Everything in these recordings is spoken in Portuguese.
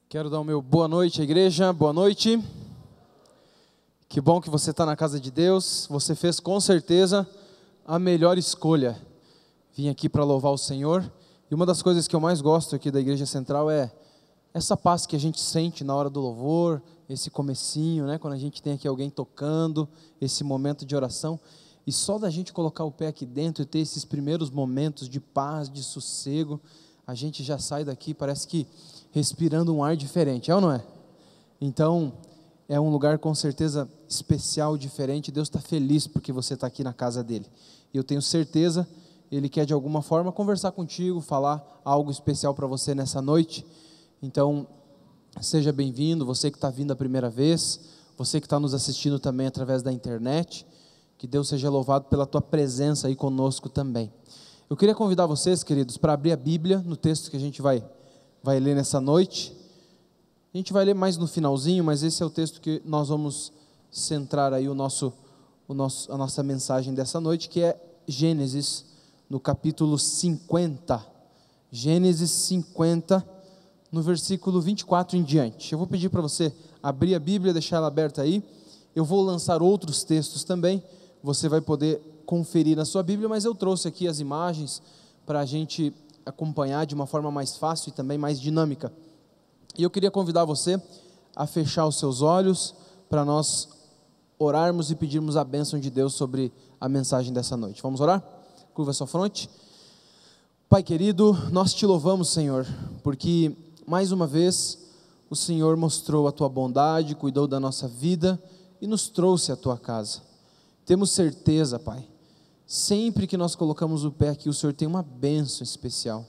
Quero dar o meu boa noite à igreja, boa noite. Que bom que você está na casa de Deus. Você fez com certeza a melhor escolha. Vim aqui para louvar o Senhor. E uma das coisas que eu mais gosto aqui da Igreja Central é essa paz que a gente sente na hora do louvor, esse comecinho, né? Quando a gente tem aqui alguém tocando, esse momento de oração. E só da gente colocar o pé aqui dentro e ter esses primeiros momentos de paz, de sossego, a gente já sai daqui, parece que respirando um ar diferente, é ou não é? Então, é um lugar com certeza especial, diferente. Deus está feliz porque você está aqui na casa dele. E eu tenho certeza, ele quer de alguma forma conversar contigo, falar algo especial para você nessa noite. Então, seja bem-vindo, você que está vindo a primeira vez, você que está nos assistindo também através da internet, que Deus seja louvado pela tua presença aí conosco também. Eu queria convidar vocês, queridos, para abrir a Bíblia no texto que a gente vai ler nessa noite. A gente vai ler mais no finalzinho, mas esse é o texto que nós vamos centrar aí a nossa mensagem dessa noite, que é Gênesis, no capítulo 50. Gênesis 50, no versículo 24 em diante. Eu vou pedir para você abrir a Bíblia, deixar ela aberta aí. Eu vou lançar outros textos também, você vai poder conferir na sua Bíblia, mas eu trouxe aqui as imagens para a gente acompanhar de uma forma mais fácil e também mais dinâmica. E eu queria convidar você a fechar os seus olhos para nós orarmos e pedirmos a bênção de Deus sobre a mensagem dessa noite. Vamos orar? Curva a sua fronte. Pai querido, nós te louvamos, Senhor, porque mais uma vez o Senhor mostrou a tua bondade, cuidou da nossa vida e nos trouxe à tua casa. Temos certeza, Pai, sempre que nós colocamos o pé aqui, o Senhor tem uma bênção especial.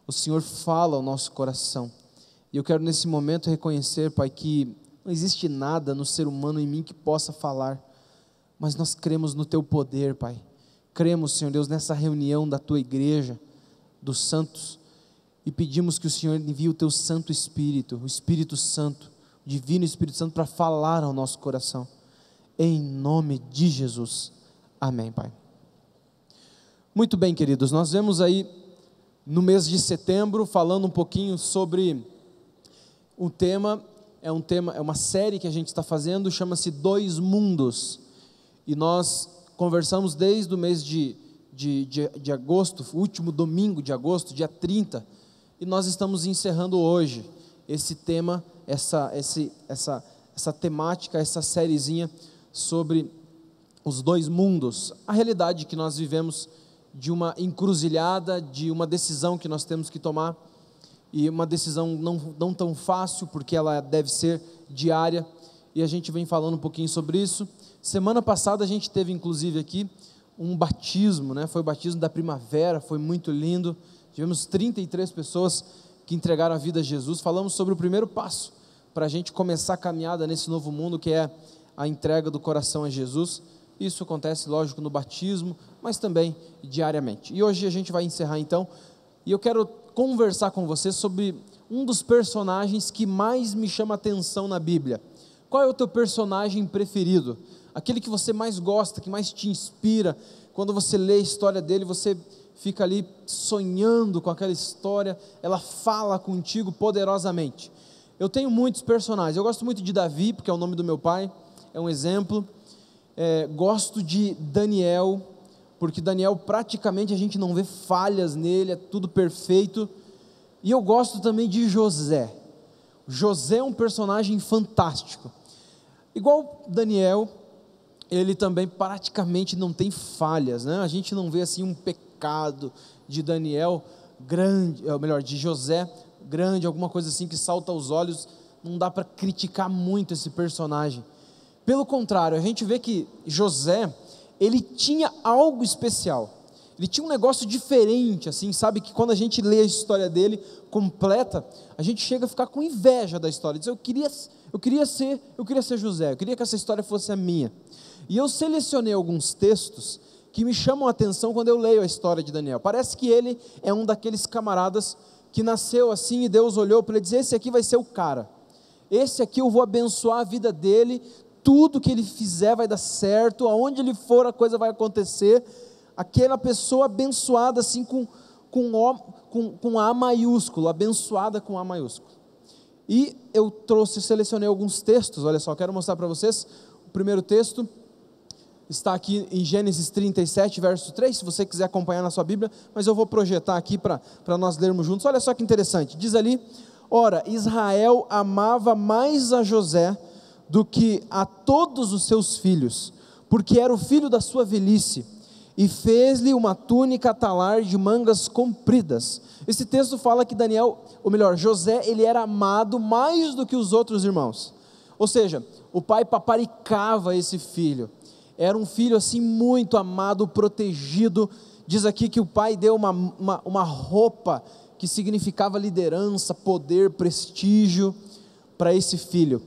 O Senhor fala ao nosso coração. E eu quero nesse momento reconhecer, Pai, que não existe nada no ser humano em mim que possa falar, mas nós cremos no Teu poder, Pai. Cremos, Senhor Deus, nessa reunião da Tua igreja, dos santos, e pedimos que o Senhor envie o Teu Santo Espírito, o Espírito Santo, o Divino Espírito Santo, para falar ao nosso coração. Em nome de Jesus. Amém, Pai. Muito bem, queridos, nós vemos aí no mês de setembro, falando um pouquinho sobre o tema, é uma série que a gente está fazendo, chama-se Dois Mundos, e nós conversamos desde o mês de agosto, último domingo de agosto, dia 30, e nós estamos encerrando hoje esse tema, essa temática, essa sériezinha sobre os dois mundos, a realidade que nós vivemos de uma encruzilhada, de uma decisão que nós temos que tomar, e uma decisão não tão fácil, porque ela deve ser diária, e a gente vem falando um pouquinho sobre isso. Semana passada a gente teve inclusive aqui um batismo, né? Foi o batismo da primavera, foi muito lindo, tivemos 33 pessoas que entregaram a vida a Jesus. Falamos sobre o primeiro passo, para a gente começar a caminhada nesse novo mundo, que é a entrega do coração a Jesus. Isso acontece, lógico, no batismo, mas também diariamente. E hoje a gente vai encerrar então, e eu quero conversar com você sobre um dos personagens que mais me chama a atenção na Bíblia. Qual é o teu personagem preferido? Aquele que você mais gosta, que mais te inspira. Quando você lê a história dele, você fica ali sonhando com aquela história, ela fala contigo poderosamente. Eu tenho muitos personagens, eu gosto muito de Davi, porque é o nome do meu pai, é um exemplo. Gosto de Daniel, porque Daniel praticamente a gente não vê falhas nele, é tudo perfeito. E eu gosto também de José. José é um personagem fantástico. Igual Daniel, ele também praticamente não tem falhas, né? A gente não vê assim um pecado de Daniel grande, ou melhor, de José grande, alguma coisa assim que salta aos olhos. Não dá para criticar muito esse personagem. Pelo contrário, a gente vê que José, ele tinha algo especial, ele tinha um negócio diferente, assim, sabe, que quando a gente lê a história dele completa, a gente chega a ficar com inveja da história, diz, eu queria ser José, eu queria que essa história fosse a minha. E eu selecionei alguns textos que me chamam a atenção quando eu leio a história de Daniel. Parece que ele é um daqueles camaradas que nasceu assim e Deus olhou para ele e disse, esse aqui vai ser o cara, esse aqui eu vou abençoar a vida dele, tudo que ele fizer vai dar certo, aonde ele for a coisa vai acontecer. Aquela pessoa abençoada assim com A maiúsculo, abençoada com A maiúsculo. E eu selecionei alguns textos, olha só, quero mostrar para vocês. O primeiro texto está aqui em Gênesis 37, verso 3, se você quiser acompanhar na sua Bíblia, mas eu vou projetar aqui para nós lermos juntos. Olha só que interessante, diz ali: ora, Israel amava mais a José do que a todos os seus filhos, porque era o filho da sua velhice, e fez-lhe uma túnica talar de mangas compridas. Esse texto fala que José, ele era amado mais do que os outros irmãos, ou seja, o pai paparicava esse filho, era um filho assim muito amado, protegido. Diz aqui que o pai deu uma roupa que significava liderança, poder, prestígio para esse filho.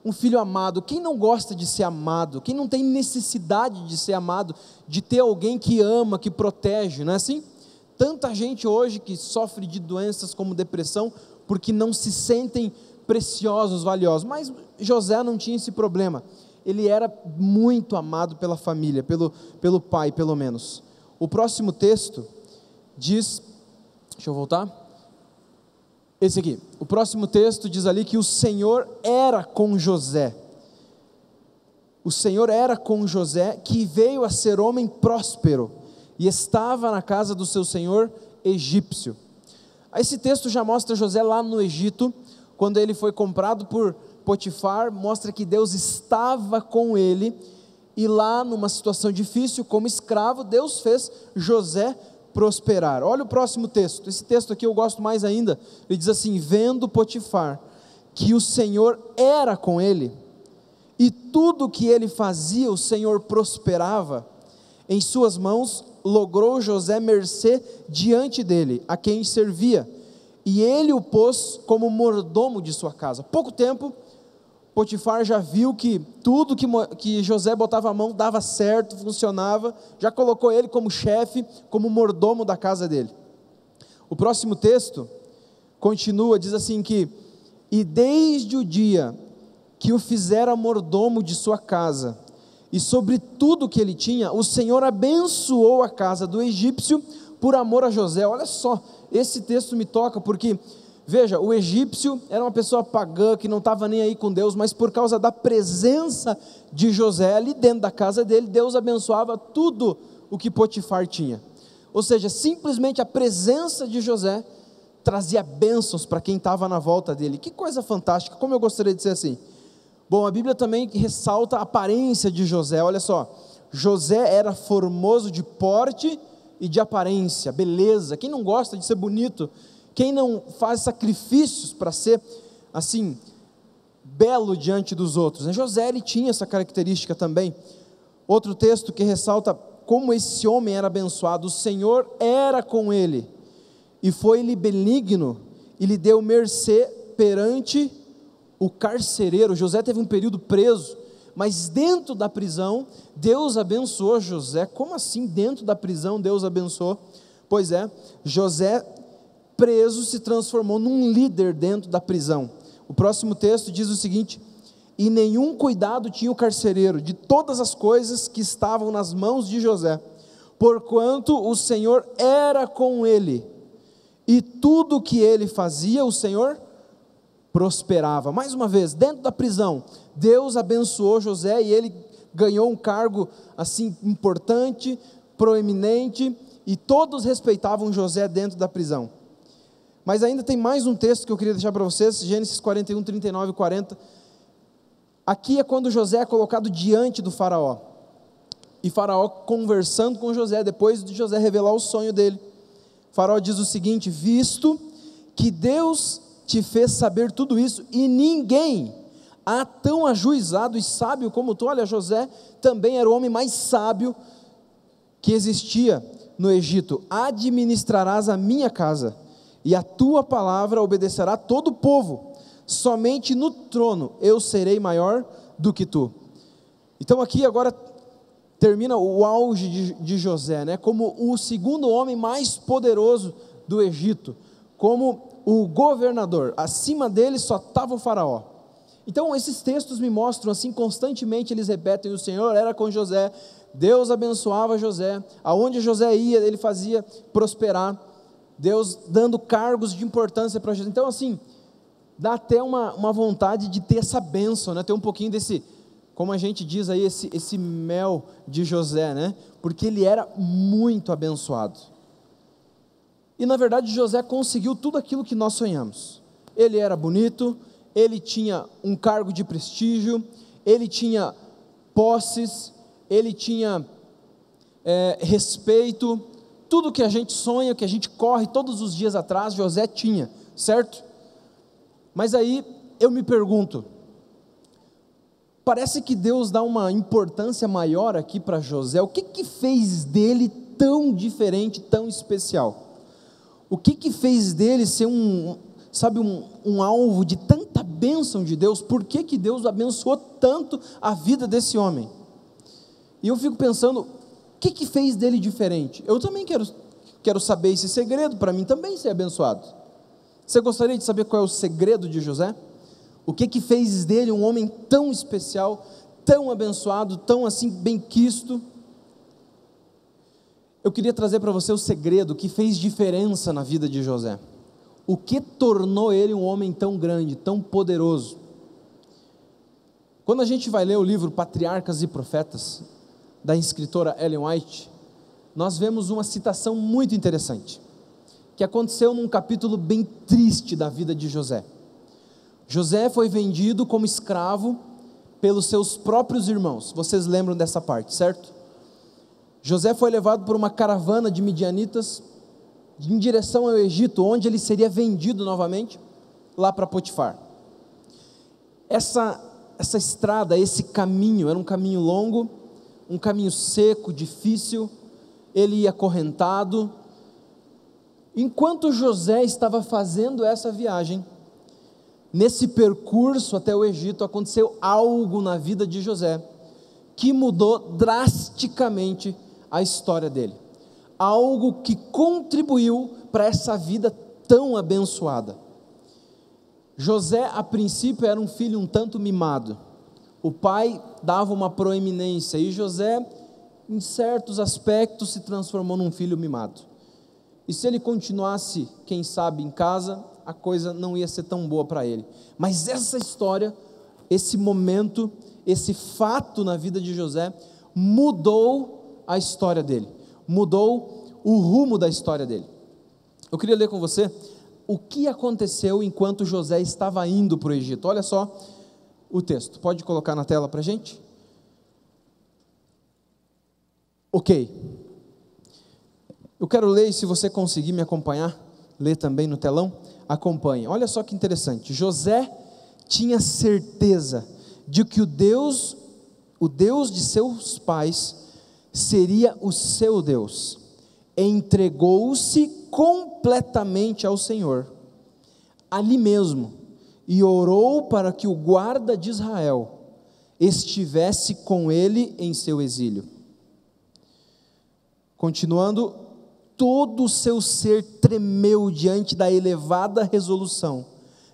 Um filho amado. Quem não gosta de ser amado? Quem não tem necessidade de ser amado, de ter alguém que ama, que protege, não é assim? Tanta gente hoje que sofre de doenças como depressão, porque não se sentem preciosos, valiosos, mas José não tinha esse problema, ele era muito amado pela família, pelo pai pelo menos. O próximo texto diz, deixa eu voltar, esse aqui, o próximo texto diz ali que o Senhor era com José, que veio a ser homem próspero, e estava na casa do seu senhor egípcio. Esse texto já mostra José lá no Egito, quando ele foi comprado por Potifar, mostra que Deus estava com ele, e lá numa situação difícil, como escravo, Deus fez José prosperar. Olha o próximo texto, esse texto aqui eu gosto mais ainda, ele diz assim: vendo Potifar, que o Senhor era com ele, e tudo que ele fazia, o Senhor prosperava, em suas mãos logrou José mercê diante dele, a quem servia, e ele o pôs como mordomo de sua casa. Pouco tempo, Potifar já viu que tudo que José botava a mão dava certo, funcionava, já colocou ele como chefe, como mordomo da casa dele. O próximo texto continua, diz assim que: e desde o dia que o fizera mordomo de sua casa, e sobre tudo que ele tinha, o Senhor abençoou a casa do egípcio por amor a José. Olha só, esse texto me toca, porque veja, o egípcio era uma pessoa pagã, que não estava nem aí com Deus, mas por causa da presença de José ali dentro da casa dele, Deus abençoava tudo o que Potifar tinha. Ou seja, simplesmente a presença de José trazia bênçãos para quem estava na volta dele. Que coisa fantástica, como eu gostaria de ser assim. Bom, a Bíblia também ressalta a aparência de José. Olha só, José era formoso de porte e de aparência, beleza. Quem não gosta de ser bonito? Quem não faz sacrifícios para ser assim, belo diante dos outros? José, ele tinha essa característica também. Outro texto que ressalta como esse homem era abençoado: o Senhor era com ele, e foi-lhe benigno, e lhe deu mercê perante o carcereiro. José teve um período preso, mas dentro da prisão, Deus abençoou José. Como assim dentro da prisão Deus abençoou? Pois é, José preso se transformou num líder dentro da prisão. O próximo texto diz o seguinte: e nenhum cuidado tinha o carcereiro de todas as coisas que estavam nas mãos de José, porquanto o Senhor era com ele, e tudo o que ele fazia, o Senhor prosperava. Mais uma vez, dentro da prisão, Deus abençoou José, e ele ganhou um cargo assim importante, proeminente, e todos respeitavam José dentro da prisão. Mas ainda tem mais um texto que eu queria deixar para vocês, Gênesis 41, 39 e 40. Aqui é quando José é colocado diante do faraó, e faraó conversando com José, depois de José revelar o sonho dele. O faraó diz o seguinte: visto que Deus te fez saber tudo isso, e ninguém há tão ajuizado e sábio como tu. Olha, José também era o homem mais sábio que existia no Egito. Administrarás a minha casa, e a tua palavra obedecerá todo o povo, somente no trono eu serei maior do que tu. Então aqui agora termina o auge de José, né? Como o segundo homem mais poderoso do Egito, como o governador. Acima dele só estava o faraó. Então esses textos me mostram assim, constantemente eles repetem: o Senhor era com José, Deus abençoava José, aonde José ia ele fazia prosperar, Deus dando cargos de importância para José. Então assim, dá até uma vontade de ter essa bênção, né? Ter um pouquinho desse, como a gente diz aí, esse mel de José, né? Porque ele era muito abençoado. E na verdade José conseguiu tudo aquilo que nós sonhamos. Ele era bonito, ele tinha um cargo de prestígio, ele tinha posses, ele tinha respeito, tudo que a gente sonha, que a gente corre todos os dias atrás, José tinha, certo? Mas aí eu me pergunto, parece que Deus dá uma importância maior aqui para José. O que fez dele tão diferente, tão especial? O que fez dele ser um alvo de tanta bênção de Deus? Por que Deus abençoou tanto a vida desse homem? E eu fico pensando, o que fez dele diferente? Eu também quero saber esse segredo, para mim também ser abençoado. Você gostaria de saber qual é o segredo de José? O que fez dele um homem tão especial, tão abençoado, tão assim benquisto? Eu queria trazer para você o segredo que fez diferença na vida de José. O que tornou ele um homem tão grande, tão poderoso? Quando a gente vai ler o livro Patriarcas e Profetas, da escritora Ellen White, nós vemos uma citação muito interessante, que aconteceu num capítulo bem triste da vida de José. José foi vendido como escravo pelos seus próprios irmãos. Vocês lembram dessa parte, certo? José foi levado por uma caravana de midianitas em direção ao Egito, onde ele seria vendido novamente, lá para Potifar. Essa estrada, esse caminho, era um caminho longo, um caminho seco, difícil, ele ia acorrentado. Enquanto José estava fazendo essa viagem, nesse percurso até o Egito, aconteceu algo na vida de José, que mudou drasticamente a história dele. Algo que contribuiu para essa vida tão abençoada. José, a princípio, era um filho um tanto mimado. O pai dava uma proeminência, e José, em certos aspectos, se transformou num filho mimado. E se ele continuasse, quem sabe, em casa, a coisa não ia ser tão boa para ele. Mas essa história, esse momento, esse fato na vida de José, mudou a história dele, mudou o rumo da história dele. Eu queria ler com você o que aconteceu enquanto José estava indo para o Egito. Olha só o texto, pode colocar na tela para a gente? Ok, eu quero ler, e se você conseguir me acompanhar, ler também no telão, acompanhe. Olha só que interessante, José tinha certeza de que o Deus de seus pais, seria o seu Deus. Entregou-se completamente ao Senhor, ali mesmo, e orou para que o guarda de Israel estivesse com ele em seu exílio. Continuando, todo o seu ser tremeu diante da elevada resolução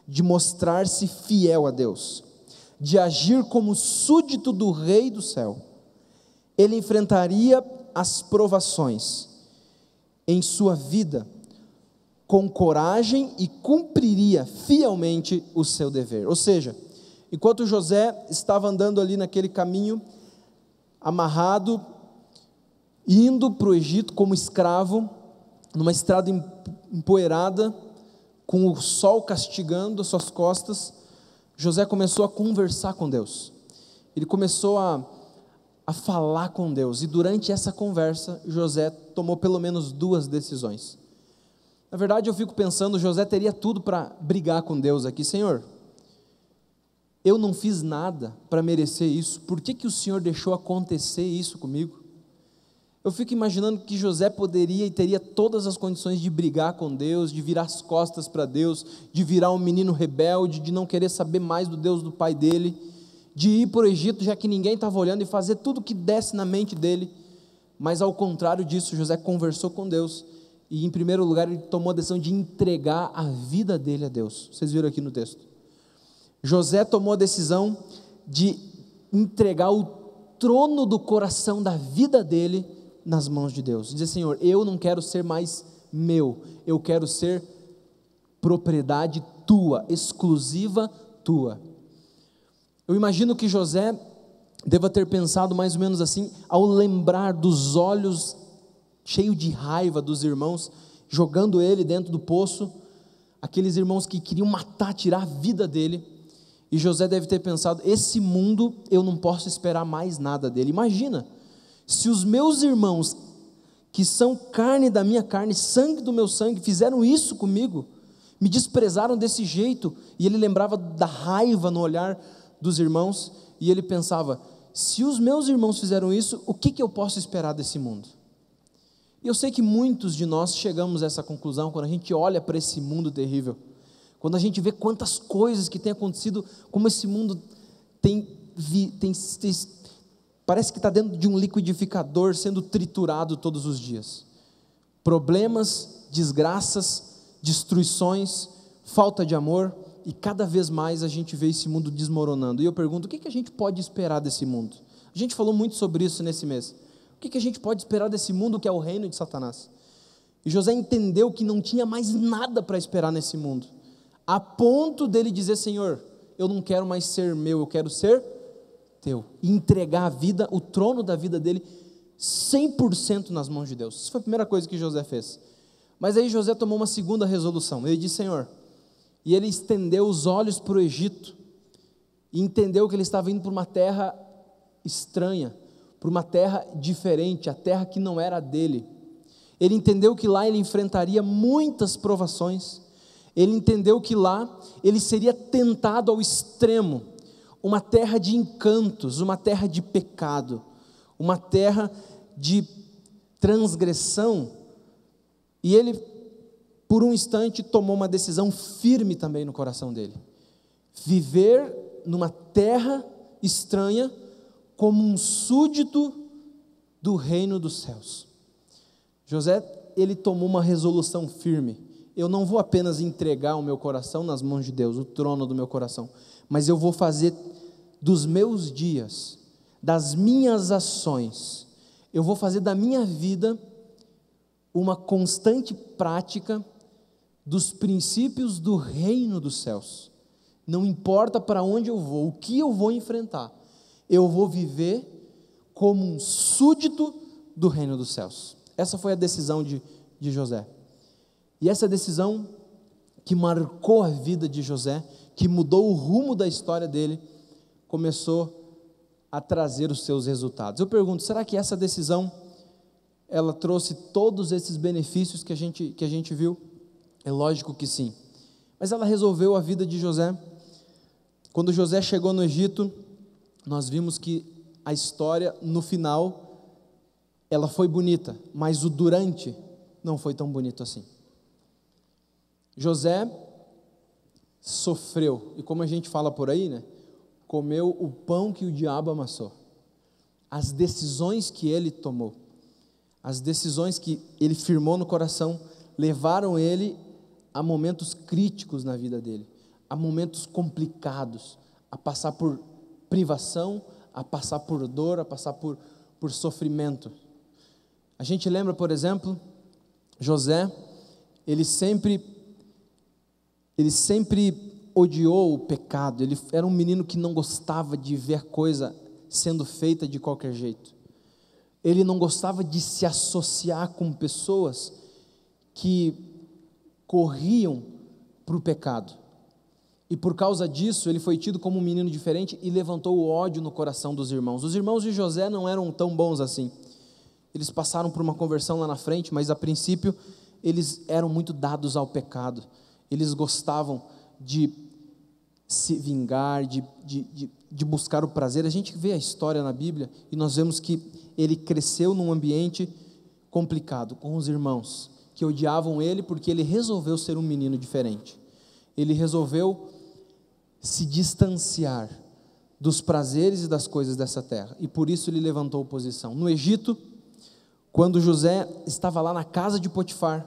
de mostrar-se fiel a Deus, de agir como súdito do Rei do céu. Ele enfrentaria as provações em sua vida com coragem e cumpriria fielmente o seu dever. Ou seja, enquanto José estava andando ali naquele caminho, amarrado, indo para o Egito como escravo, numa estrada empoeirada, com o sol castigando as suas costas, José começou a conversar com Deus. Ele começou a falar com Deus, e durante essa conversa, José tomou pelo menos 2 decisões. Na verdade, eu fico pensando, José teria tudo para brigar com Deus aqui. Senhor, eu não fiz nada para merecer isso, por que o Senhor deixou acontecer isso comigo? Eu fico imaginando que José poderia e teria todas as condições de brigar com Deus, de virar as costas para Deus, de virar um menino rebelde, de não querer saber mais do Deus do pai dele, de ir para o Egito, já que ninguém estava olhando, e fazer tudo o que desse na mente dele. Mas ao contrário disso, José conversou com Deus, e em primeiro lugar ele tomou a decisão de entregar a vida dele a Deus. Vocês viram aqui no texto, José tomou a decisão de entregar o trono do coração da vida dele nas mãos de Deus, dizer: Senhor, eu não quero ser mais meu, eu quero ser propriedade tua, exclusiva tua. Eu imagino que José deva ter pensado mais ou menos assim, ao lembrar dos olhos cheios de raiva dos irmãos, jogando ele dentro do poço, aqueles irmãos que queriam matar, tirar a vida dele, e José deve ter pensado, esse mundo eu não posso esperar mais nada dele. Imagina, se os meus irmãos, que são carne da minha carne, sangue do meu sangue, fizeram isso comigo, me desprezaram desse jeito, e ele lembrava da raiva no olhar dos irmãos, e ele pensava, se os meus irmãos fizeram isso, o que eu posso esperar desse mundo? E eu sei que muitos de nós chegamos a essa conclusão, quando a gente olha para esse mundo terrível, quando a gente vê quantas coisas que têm acontecido, como esse mundo parece que está dentro de um liquidificador, sendo triturado todos os dias, problemas, desgraças, destruições, falta de amor, e cada vez mais a gente vê esse mundo desmoronando. E eu pergunto, o que a gente pode esperar desse mundo? A gente falou muito sobre isso nesse mês. O que a gente pode esperar desse mundo que é o reino de Satanás? E José entendeu que não tinha mais nada para esperar nesse mundo, a ponto dele dizer, Senhor, eu não quero mais ser meu, eu quero ser teu, e entregar a vida, o trono da vida dele, 100% nas mãos de Deus. Isso foi a primeira coisa que José fez. Mas aí José tomou uma segunda resolução, ele disse, Senhor, e ele estendeu os olhos para o Egito, e entendeu que ele estava indo para uma terra estranha, para uma terra diferente, a terra que não era dele. Ele entendeu que lá ele enfrentaria muitas provações, ele entendeu que lá ele seria tentado ao extremo, uma terra de encantos, uma terra de pecado, uma terra de transgressão, e ele, por um instante, tomou uma decisão firme também no coração dele, viver numa terra estranha, como um súdito do reino dos céus. José, ele tomou uma resolução firme, eu não vou apenas entregar o meu coração nas mãos de Deus, o trono do meu coração, mas eu vou fazer dos meus dias, das minhas ações, eu vou fazer da minha vida uma constante prática dos princípios do reino dos céus. Não importa para onde eu vou, o que eu vou enfrentar, eu vou viver como um súdito do reino dos céus. Essa foi a decisão de José. E essa decisão que marcou a vida de José, que mudou o rumo da história dele, começou a trazer os seus resultados. Eu pergunto, será que essa decisão, ela trouxe todos esses benefícios que a gente viu? É lógico que sim. Mas ela resolveu a vida de José. Quando José chegou no Egito, nós vimos que a história, no final, ela foi bonita, mas o durante não foi tão bonito assim. José sofreu, e como a gente fala por aí, né, comeu o pão que o diabo amassou. As decisões que ele tomou, as decisões que ele firmou no coração, levaram ele a momentos críticos na vida dele, a momentos complicados, a passar por privação, a passar por dor, a passar por sofrimento. A gente lembra, por exemplo, José, ele sempre odiou o pecado, ele era um menino que não gostava de ver coisa sendo feita de qualquer jeito, ele não gostava de se associar com pessoas que corriam para o pecado, e por causa disso ele foi tido como um menino diferente e levantou o ódio no coração dos irmãos. Os irmãos de José não eram tão bons assim, eles passaram por uma conversão lá na frente, mas a princípio eles eram muito dados ao pecado, eles gostavam de se vingar, de buscar o prazer. A gente vê a história na Bíblia e nós vemos que ele cresceu num ambiente complicado, com os irmãos que odiavam ele porque ele resolveu ser um menino diferente, ele resolveu se distanciar dos prazeres e das coisas dessa terra, e por isso ele levantou oposição. No Egito, quando José estava lá na casa de Potifar,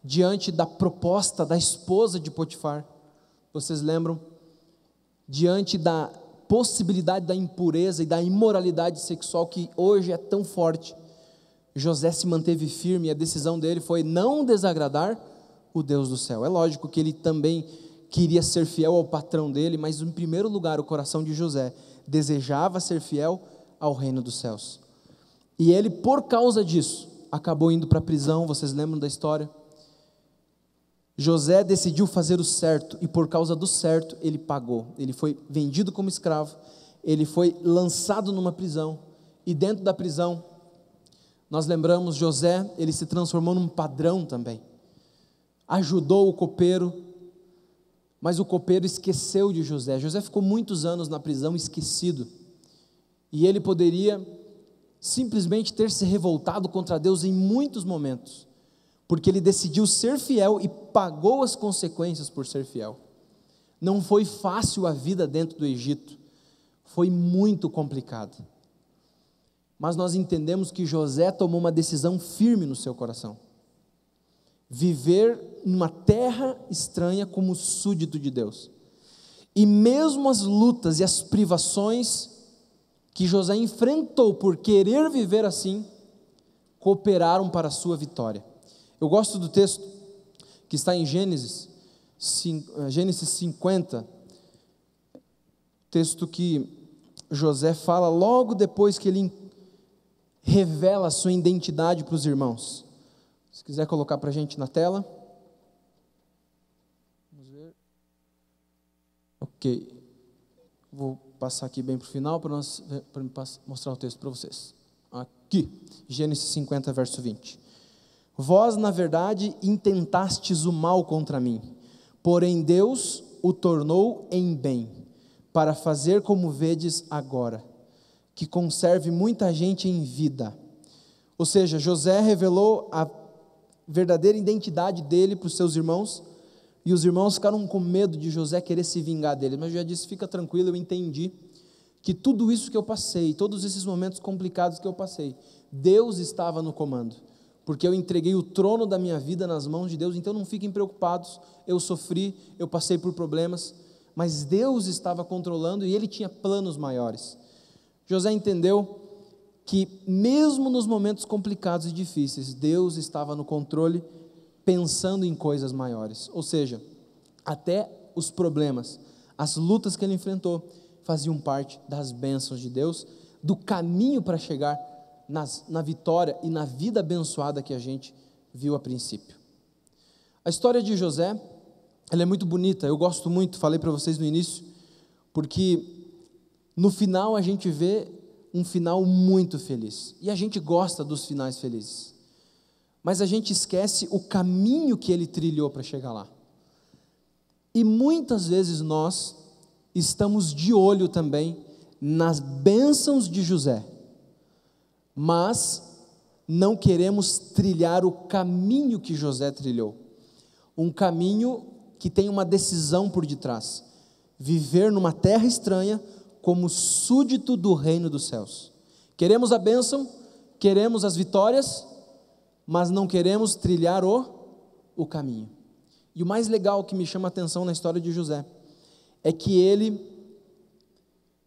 diante da proposta da esposa de Potifar, vocês lembram? Diante da possibilidade da impureza e da imoralidade sexual que hoje é tão forte, José se manteve firme, e a decisão dele foi não desagradar o Deus do céu. É lógico que ele também queria ser fiel ao patrão dele, mas em primeiro lugar o coração de José desejava ser fiel ao reino dos céus. E ele, por causa disso, acabou indo para a prisão. Vocês lembram da história? José decidiu fazer o certo, e por causa do certo ele pagou. Ele foi vendido como escravo, ele foi lançado numa prisão, e dentro da prisão, nós lembramos, José, ele se transformou num padrão também, ajudou o copeiro, mas o copeiro esqueceu de José. José ficou muitos anos na prisão esquecido, e ele poderia simplesmente ter se revoltado contra Deus em muitos momentos, porque ele decidiu ser fiel e pagou as consequências por ser fiel. Não foi fácil a vida dentro do Egito, foi muito complicado, mas nós entendemos que José tomou uma decisão firme no seu coração: viver numa terra estranha como súdito de Deus. E mesmo as lutas e as privações que José enfrentou por querer viver assim, cooperaram para a sua vitória. Eu gosto do texto que está em Gênesis 50, texto que José fala logo depois que ele revela a sua identidade para os irmãos. Se quiser colocar para a gente na tela. Vamos ver. Ok. Vou passar aqui bem para o final para mostrar o texto para vocês. Aqui, Gênesis 50, verso 20. Vós, na verdade, intentastes o mal contra mim, porém Deus o tornou em bem, para fazer como vedes agora, que conserve muita gente em vida. Ou seja, José revelou a verdadeira identidade dele para os seus irmãos, e os irmãos ficaram com medo de José querer se vingar dele, mas eu já disse, fica tranquilo, eu entendi que tudo isso que eu passei, todos esses momentos complicados que eu passei, Deus estava no comando, porque eu entreguei o trono da minha vida nas mãos de Deus. Então não fiquem preocupados, eu sofri, eu passei por problemas, mas Deus estava controlando e Ele tinha planos maiores. José entendeu que mesmo nos momentos complicados e difíceis, Deus estava no controle, pensando em coisas maiores. Ou seja, até os problemas, as lutas que ele enfrentou, faziam parte das bênçãos de Deus, do caminho para chegar na vitória e na vida abençoada que a gente viu a princípio. A história de José, ela é muito bonita, eu gosto muito, falei para vocês no início, porque no final a gente vê um final muito feliz, e a gente gosta dos finais felizes, mas a gente esquece o caminho que ele trilhou para chegar lá. E muitas vezes nós estamos de olho também nas bênçãos de José, mas não queremos trilhar o caminho que José trilhou, um caminho que tem uma decisão por detrás: viver numa terra estranha como súdito do reino dos céus. Queremos a bênção, queremos as vitórias, mas não queremos trilhar o caminho. E o mais legal que me chama a atenção na história de José é que ele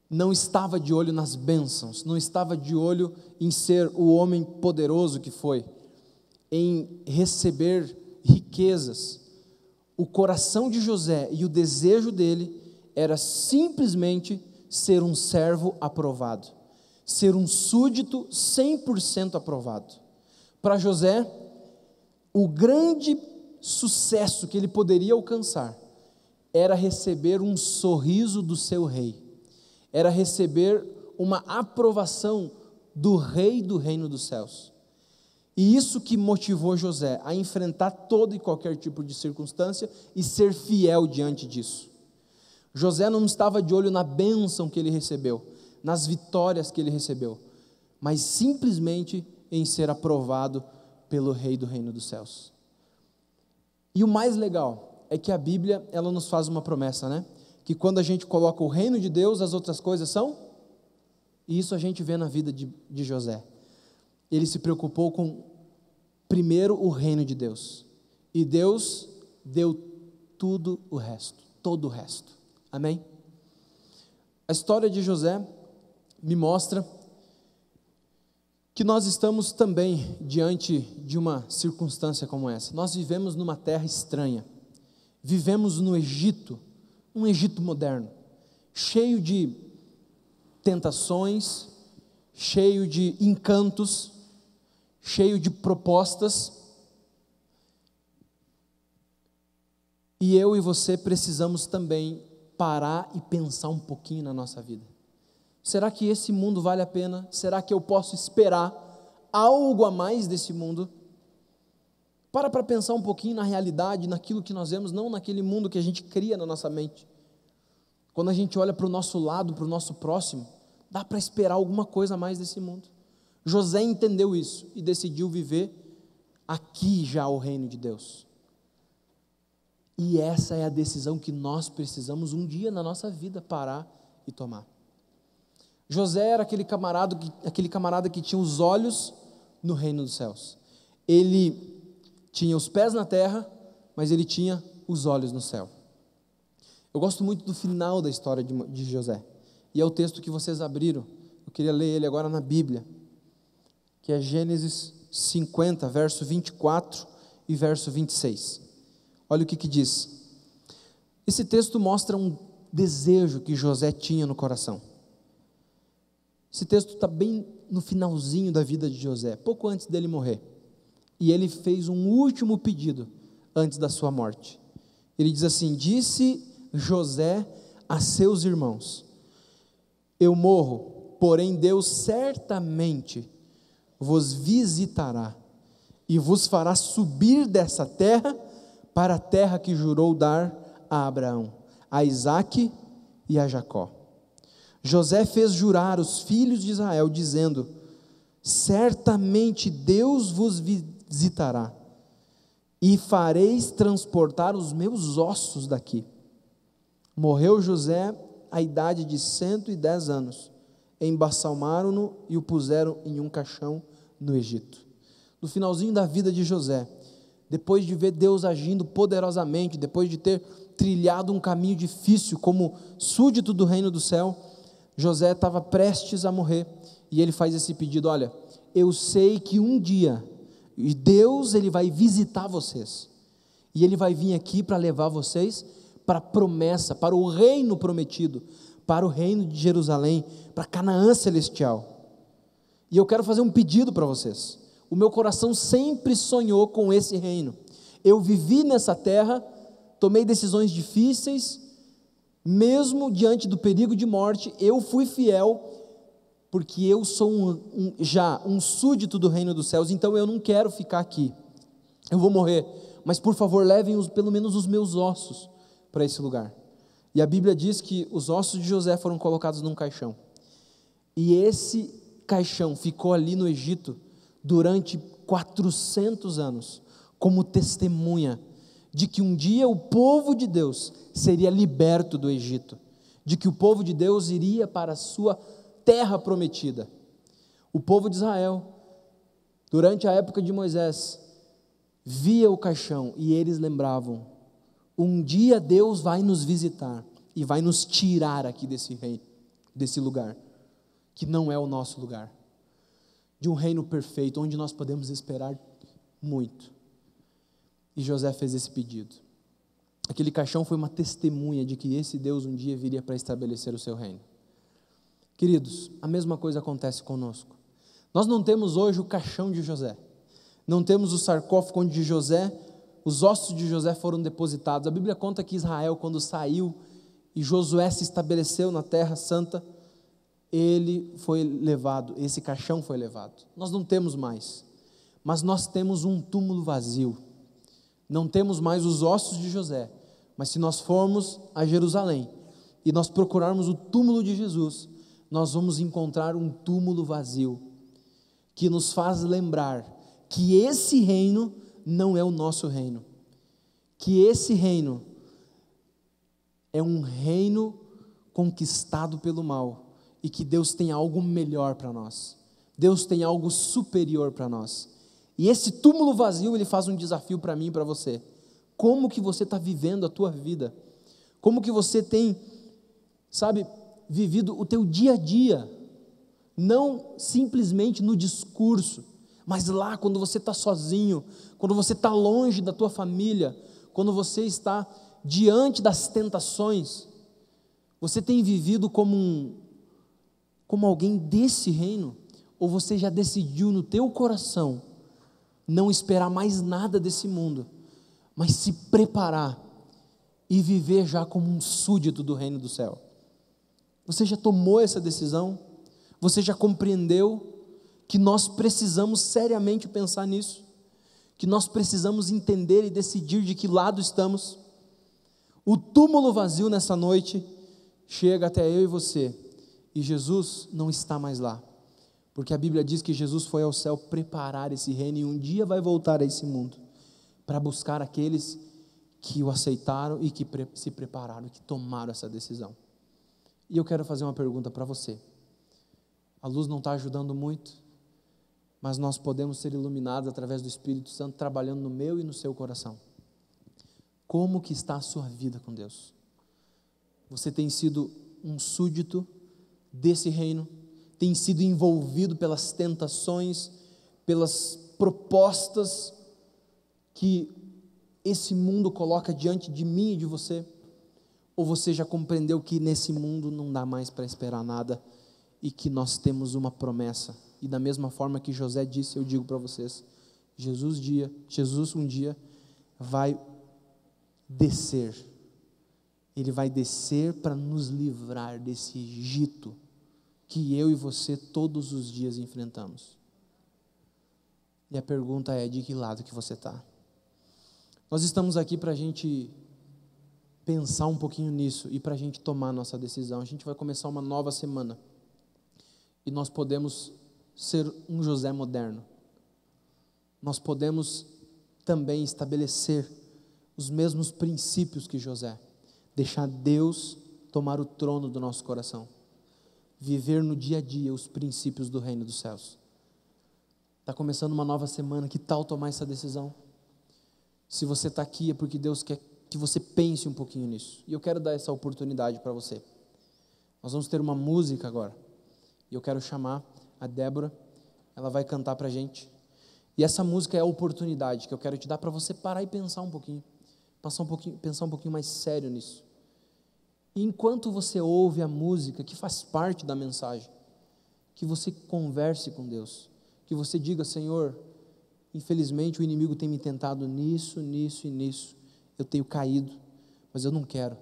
não estava de olho nas bênçãos, não estava de olho em ser o homem poderoso que foi, em receber riquezas. O coração de José e o desejo dele era simplesmente ser um servo aprovado, ser um súdito 100% aprovado. Para José, o grande sucesso que ele poderia alcançar era receber um sorriso do seu rei, era receber uma aprovação do rei do reino dos céus. E isso que motivou José a enfrentar todo e qualquer tipo de circunstância e ser fiel diante disso. José não estava de olho na bênção que ele recebeu, nas vitórias que ele recebeu, mas simplesmente em ser aprovado pelo rei do reino dos céus. E o mais legal é que a Bíblia, ela nos faz uma promessa, né? Que quando a gente coloca o reino de Deus, as outras coisas são, e isso a gente vê na vida de José. Ele se preocupou com, primeiro, o reino de Deus, e Deus deu tudo o resto, todo o resto, amém? A história de José me mostra que nós estamos também diante de uma circunstância como essa. Nós vivemos numa terra estranha, vivemos no Egito, um Egito moderno, cheio de tentações, cheio de encantos, cheio de propostas, e eu e você precisamos também parar e pensar um pouquinho na nossa vida. Será que esse mundo vale a pena? Será que eu posso esperar algo a mais desse mundo? Para pensar um pouquinho na realidade, naquilo que nós vemos, não naquele mundo que a gente cria na nossa mente. Quando a gente olha para o nosso lado, para o nosso próximo, dá para esperar alguma coisa a mais desse mundo. José entendeu isso e decidiu viver aqui já o reino de Deus. E essa é a decisão que nós precisamos um dia na nossa vida parar e tomar. José era aquele camarada que tinha os olhos no reino dos céus. Ele tinha os pés na terra, mas ele tinha os olhos no céu. Eu gosto muito do final da história de José. E é o texto que vocês abriram. Eu queria ler ele agora na Bíblia, que é Gênesis 50, verso 24 e verso 26. Olha o que diz. Esse texto mostra um desejo que José tinha no coração. Esse texto está bem no finalzinho da vida de José, pouco antes dele morrer. E ele fez um último pedido antes da sua morte. Ele diz assim: disse José a seus irmãos: eu morro, porém Deus certamente vos visitará e vos fará subir dessa terra para a terra que jurou dar a Abraão, a Isaque e a Jacó. José fez jurar os filhos de Israel, dizendo: certamente Deus vos visitará, e fareis transportar os meus ossos daqui. Morreu José à idade de 110 anos, embalsamaram-no e o puseram em um caixão no Egito. No finalzinho da vida de José, depois de ver Deus agindo poderosamente, depois de ter trilhado um caminho difícil como súdito do reino do céu, José estava prestes a morrer, e ele faz esse pedido: olha, eu sei que um dia, Deus ele vai visitar vocês, e Ele vai vir aqui para levar vocês para a promessa, para o reino prometido, para o reino de Jerusalém, para Canaã celestial. E eu quero fazer um pedido para vocês. O meu coração sempre sonhou com esse reino. Eu vivi nessa terra, tomei decisões difíceis, mesmo diante do perigo de morte, eu fui fiel, porque eu sou já um súdito do reino dos céus, então eu não quero ficar aqui. Eu vou morrer, mas por favor levem pelo menos os meus ossos para esse lugar. E a Bíblia diz que os ossos de José foram colocados num caixão. E esse caixão ficou ali no Egito durante 400 anos, como testemunha de que um dia o povo de Deus seria liberto do Egito, de que o povo de Deus iria para a sua terra prometida. O povo de Israel, durante a época de Moisés, via o caixão e eles lembravam: um dia Deus vai nos visitar e vai nos tirar aqui desse reino, desse lugar, que não é o nosso lugar, de um reino perfeito, onde nós podemos esperar muito. E José fez esse pedido. Aquele caixão foi uma testemunha de que esse Deus um dia viria para estabelecer o seu reino. Queridos, a mesma coisa acontece conosco. Nós não temos hoje o caixão de José, não temos o sarcófago onde José, os ossos de José foram depositados. A Bíblia conta que Israel, quando saiu e Josué se estabeleceu na terra santa, ele foi levado, esse caixão foi levado. Nós não temos mais, mas nós temos um túmulo vazio. Não temos mais os ossos de José, mas se nós formos a Jerusalém e nós procurarmos o túmulo de Jesus, nós vamos encontrar um túmulo vazio, que nos faz lembrar que esse reino não é o nosso reino, que esse reino é um reino conquistado pelo mal, e que Deus tem algo melhor para nós, Deus tem algo superior para nós. E esse túmulo vazio, ele faz um desafio para mim e para você. Como que você está vivendo a tua vida? Como que você tem, vivido o teu dia a dia não simplesmente no discurso, mas lá quando você está sozinho, quando você está longe da tua família, quando você está diante das tentações. Você tem vivido como alguém desse reino? Ou você já decidiu no teu coração não esperar mais nada desse mundo, mas se preparar e viver já como um súdito do reino do céu? Você já tomou essa decisão? Você já compreendeu que nós precisamos seriamente pensar nisso? Que nós precisamos entender e decidir de que lado estamos? O túmulo vazio nessa noite chega até eu e você, e Jesus não está mais lá, porque a Bíblia diz que Jesus foi ao céu preparar esse reino e um dia vai voltar a esse mundo para buscar aqueles que o aceitaram e que se prepararam, que tomaram essa decisão. E eu quero fazer uma pergunta para você. A luz não está ajudando muito, mas nós podemos ser iluminados através do Espírito Santo trabalhando no meu e no seu coração. Como que está a sua vida com Deus? Você tem sido um súdito desse reino? Tem sido envolvido pelas tentações, pelas propostas que esse mundo coloca diante de mim e de você? Ou você já compreendeu que nesse mundo não dá mais para esperar nada e que nós temos uma promessa? E da mesma forma que José disse, eu digo para vocês, Jesus um dia vai descer. Ele vai descer para nos livrar desse Egito que eu e você todos os dias enfrentamos. E a pergunta é, de que lado que você está? Nós estamos aqui para a gente pensar um pouquinho nisso e para a gente tomar a nossa decisão. A gente vai começar uma nova semana e nós podemos ser um José moderno. Nós podemos também estabelecer os mesmos princípios que José, deixar Deus tomar o trono do nosso coração, viver no dia a dia os princípios do reino dos céus. Está começando uma nova semana, que tal tomar essa decisão? Se você está aqui é porque Deus quer que você pense um pouquinho nisso, e eu quero dar essa oportunidade para você. Nós vamos ter uma música agora, e eu quero chamar a Débora, ela vai cantar para a gente, e essa música é a oportunidade que eu quero te dar para você parar e pensar um pouquinho, pensar um pouquinho mais sério nisso. E enquanto você ouve a música que faz parte da mensagem, que você converse com Deus, que você diga: Senhor, infelizmente o inimigo tem me tentado nisso, nisso e nisso, eu tenho caído, mas eu não quero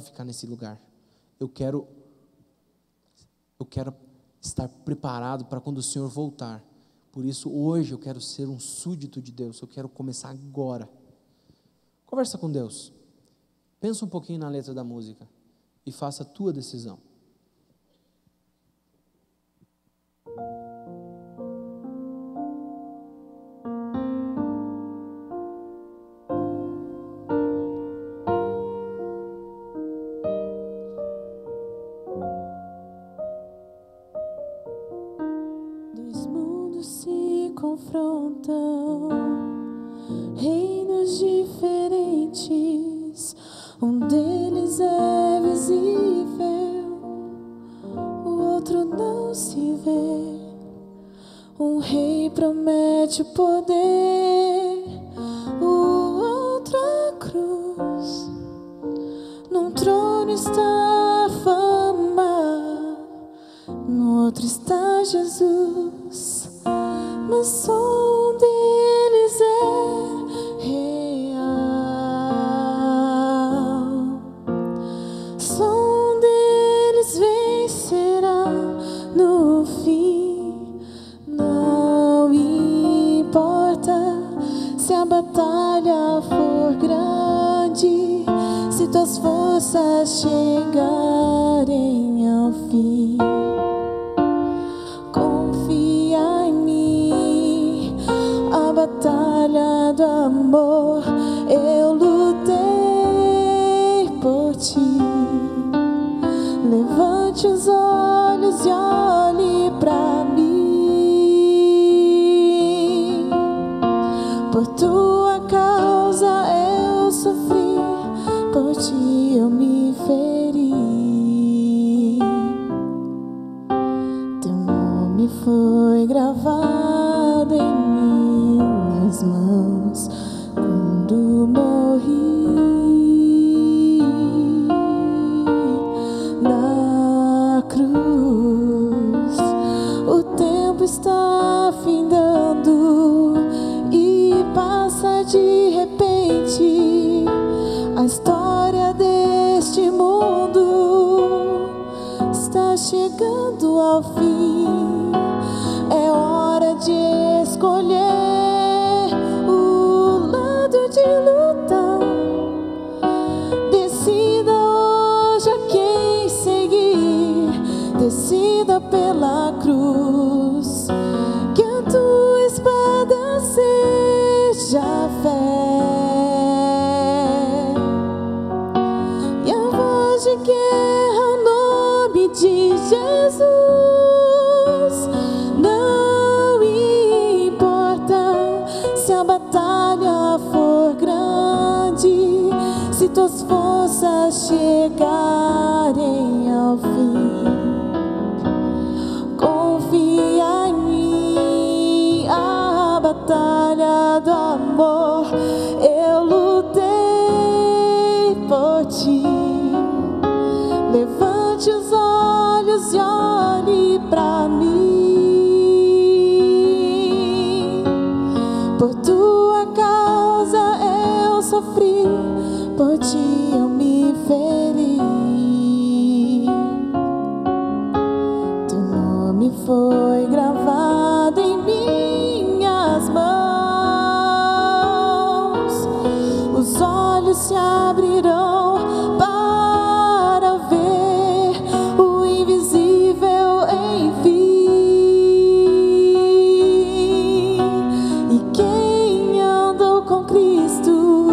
ficar nesse lugar, eu quero estar preparado para quando o Senhor voltar. Por isso hoje eu quero ser um súdito de Deus, eu quero começar agora. Conversa com Deus, pensa um pouquinho na letra da música e faça a tua decisão. Dois mundos se confrontam, reinos diferentes, um deles é visível, o outro não se vê. Um rei promete o poder, o outro a cruz. Num trono está a fama, no outro está Jesus, mas só um deles é real. Só um deles vencerá no fim. Não importa se a batalha for grande, se tuas forças chegarem ao fim. Confia em mim, a batalha do amor eu lutei por ti. Levante os olhos e olhe pra mim. Por tua causa eu sofri, por ti eu me feri. Teu foi gravado em minhas mãos quando morri na cruz. O tempo está findando e passa de repente. A história deste mundo está chegando ao fim. É hora de escolher o lado de luta. Decida hoje a quem seguir. Decida pela cruz. Que a tua espada seja fé. E a voz de guerra o nome de Jesus. Não importa se a batalha for grande, se tuas forças chegarem ao fim. Confia em mim, a batalha do amor eu lutei por ti. Levante os olhos e olhe pra mim. Por tua causa eu sofri, por ti eu me feri. Teu nome foi gravado em minhas mãos. Os olhos se abrirão para ver o invisível enfim. E quem andou com Cristo,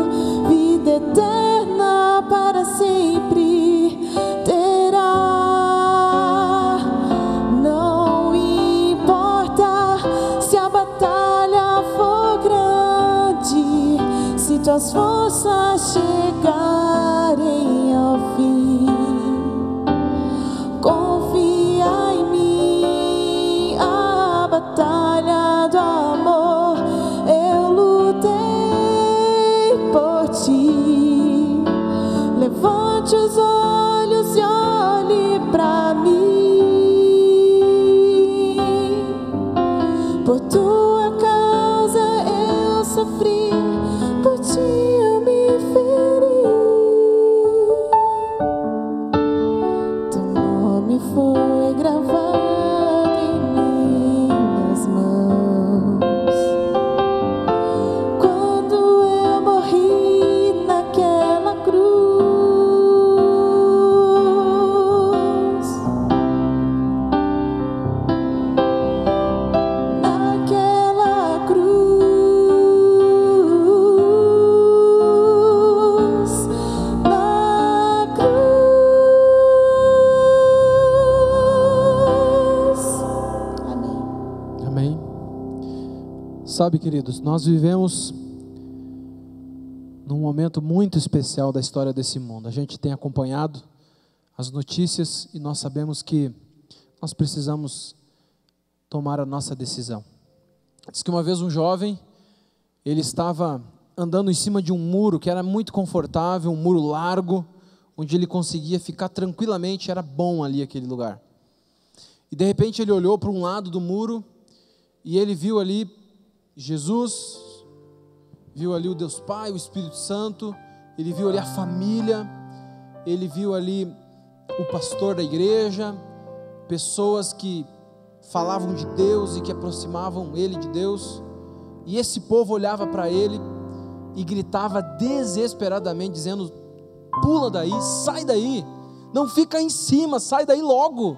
vida eterna para sempre terá. Não importa se a batalha for grande, se tuas forças chegarem ao fim. Confia em mim, a batalha do amor eu lutei por ti. Levante os olhos e olhe pra mim. Por tua causa eu sofri, por ti eu me feri. Teu nome foi gravado em minhas mãos quando eu morri naquela cruz. Naquela cruz. Na cruz. Amém. Amém. Sabe, queridos, nós vivemos num momento muito especial da história desse mundo. A gente tem acompanhado as notícias e nós sabemos que nós precisamos tomar a nossa decisão. Diz que uma vez um jovem, ele estava andando em cima de um muro que era muito confortável, um muro largo, onde ele conseguia ficar tranquilamente, era bom ali aquele lugar. E de repente ele olhou para um lado do muro e ele viu ali Jesus, viu ali o Deus Pai, o Espírito Santo, ele viu ali a família, ele viu ali o pastor da igreja, pessoas que falavam de Deus e que aproximavam ele de Deus, e esse povo olhava para ele e gritava desesperadamente, dizendo: pula daí, sai daí, não fica aí em cima, sai daí logo,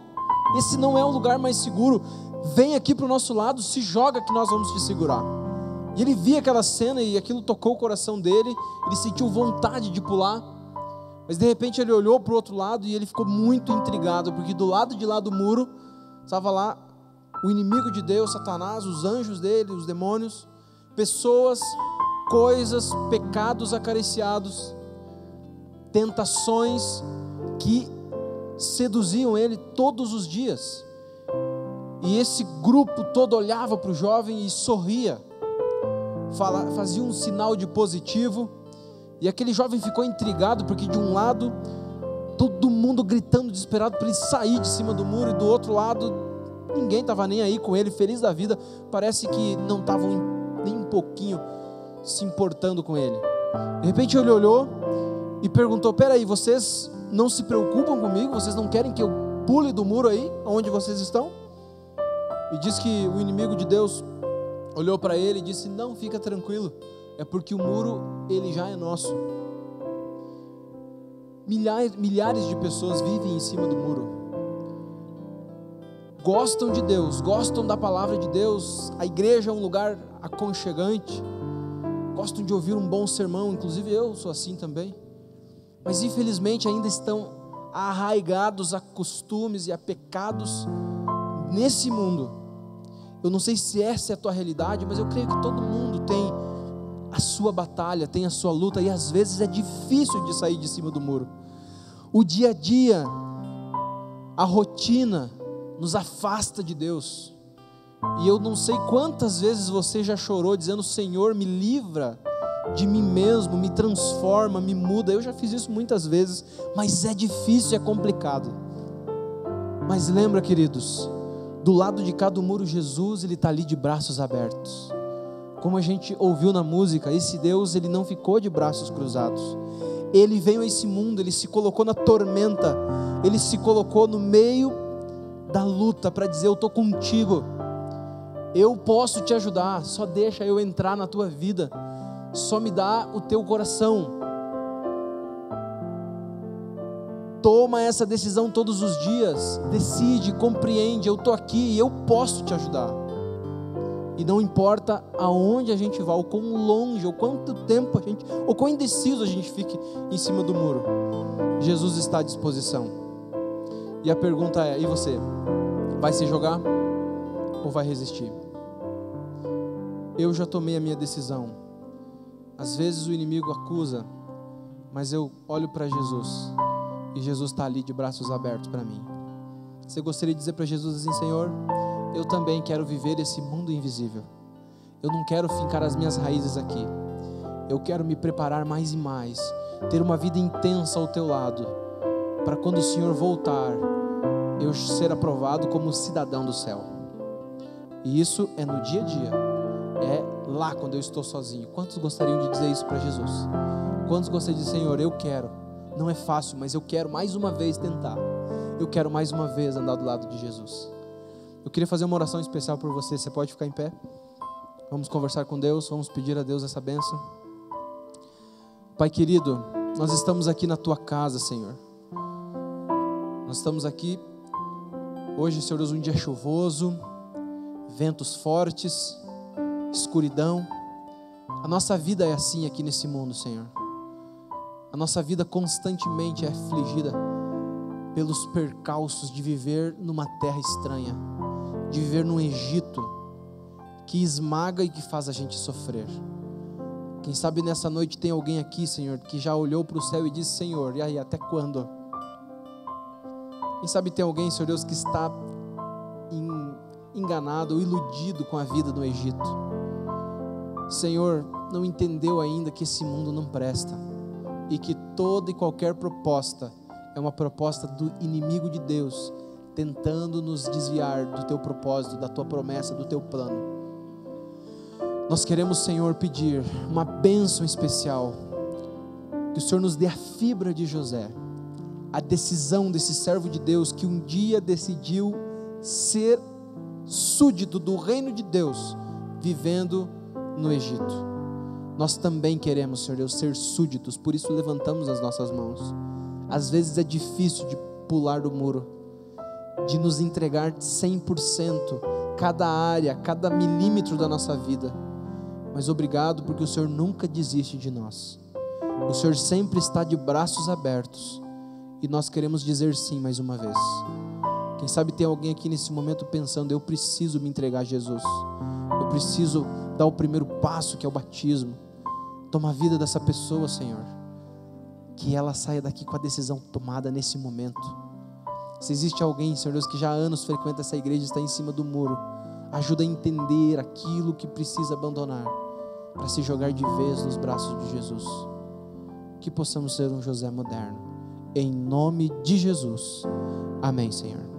esse não é um lugar mais seguro, vem aqui para o nosso lado, se joga que nós vamos te segurar. E ele via aquela cena e aquilo tocou o coração dele, ele sentiu vontade de pular, mas de repente ele olhou para o outro lado e ele ficou muito intrigado, porque do lado de lá do muro, estava lá o inimigo de Deus, Satanás, os anjos dele, os demônios, pessoas, coisas, pecados acariciados, tentações que seduziam ele todos os dias. E esse grupo todo olhava para o jovem e sorria, fazia um sinal de positivo. E aquele jovem ficou intrigado, porque de um lado todo mundo gritando desesperado para ele sair de cima do muro, e do outro lado ninguém estava nem aí com ele, feliz da vida. Parece que não estavam nem um pouquinho se importando com ele. De repente ele olhou e perguntou: peraí, vocês não se preocupam comigo? Vocês não querem que eu pule do muro aí, onde vocês estão? E diz que o inimigo de Deus olhou para ele e disse: não, fica tranquilo, é porque o muro, ele já é nosso. Milhares de pessoas vivem em cima do muro, gostam de Deus, gostam da palavra de Deus, a igreja é um lugar aconchegante, gostam de ouvir um bom sermão, inclusive eu sou assim também, mas infelizmente ainda estão arraigados a costumes e a pecados nesse mundo. Eu não sei se essa é a tua realidade, mas eu creio que todo mundo tem a sua batalha, tem a sua luta, e às vezes é difícil de sair de cima do muro. O dia a dia, a rotina nos afasta de Deus, e eu não sei quantas vezes você já chorou dizendo: Senhor, me livra de mim mesmo, me transforma, me muda. Eu já fiz isso muitas vezes, mas é difícil, é complicado. Mas lembra, queridos, do lado de cá do muro, Jesus, Ele está ali de braços abertos. Como a gente ouviu na música, esse Deus, Ele não ficou de braços cruzados. Ele veio a esse mundo, Ele se colocou na tormenta, Ele se colocou no meio da luta para dizer: eu estou contigo, eu posso te ajudar, só deixa eu entrar na tua vida, só me dá o teu coração. Toma essa decisão todos os dias, decide, compreende: eu estou aqui e eu posso te ajudar. E não importa aonde a gente vá, ou quão longe, ou quanto tempo a gente, ou quão indeciso a gente fique em cima do muro, Jesus está à disposição. E a pergunta é: e você? Vai se jogar ou vai resistir? Eu já tomei a minha decisão. Às vezes o inimigo acusa, mas eu olho para Jesus, e Jesus está ali de braços abertos para mim. Você gostaria de dizer para Jesus assim: Senhor, eu também quero viver esse mundo invisível. Eu não quero fincar as minhas raízes aqui. Eu quero me preparar mais e mais, ter uma vida intensa ao teu lado, para quando o Senhor voltar, eu ser aprovado como cidadão do céu. E isso é no dia a dia, é lá quando eu estou sozinho. Quantos gostariam de dizer isso para Jesus? Quantos gostariam de dizer: Senhor, eu quero, não é fácil, mas eu quero mais uma vez tentar, eu quero mais uma vez andar do lado de Jesus. Eu queria fazer uma oração especial por você. Você pode ficar em pé? Vamos conversar com Deus, vamos pedir a Deus essa bênção. Pai querido, nós estamos aqui na tua casa, Senhor. Nós estamos aqui hoje, Senhor Deus, um dia chuvoso, ventos fortes, escuridão. A nossa vida é assim aqui nesse mundo, Senhor. A nossa vida constantemente é afligida pelos percalços de viver numa terra estranha, de viver num Egito que esmaga e que faz a gente sofrer. Quem sabe nessa noite tem alguém aqui, Senhor, que já olhou para o céu e disse: Senhor, e aí, até quando? Quem sabe tem alguém, Senhor Deus, que está enganado ou iludido com a vida no Egito. Senhor, não entendeu ainda que esse mundo não presta, e que toda e qualquer proposta é uma proposta do inimigo de Deus, tentando nos desviar do teu propósito, da tua promessa, do teu plano. Nós queremos, Senhor, pedir uma bênção especial, que o Senhor nos dê a fibra de José, a decisão desse servo de Deus que um dia decidiu ser súdito do reino de Deus, vivendo no Egito. Nós também queremos, Senhor Deus, ser súditos, por isso levantamos as nossas mãos. Às vezes é difícil de pular do muro, de nos entregar 100%, cada área, cada milímetro da nossa vida. Mas obrigado, porque o Senhor nunca desiste de nós. O Senhor sempre está de braços abertos, e nós queremos dizer sim mais uma vez. Quem sabe tem alguém aqui nesse momento pensando: eu preciso me entregar a Jesus, eu preciso dar o primeiro passo, que é o batismo. Toma a vida dessa pessoa, Senhor, que ela saia daqui com a decisão tomada nesse momento, Se existe alguém, Senhor Deus, que já há anos frequenta essa igreja e está em cima do muro, ajuda a entender aquilo que precisa abandonar para se jogar de vez nos braços de Jesus. Que possamos ser um José moderno. Em nome de Jesus. Amém, Senhor.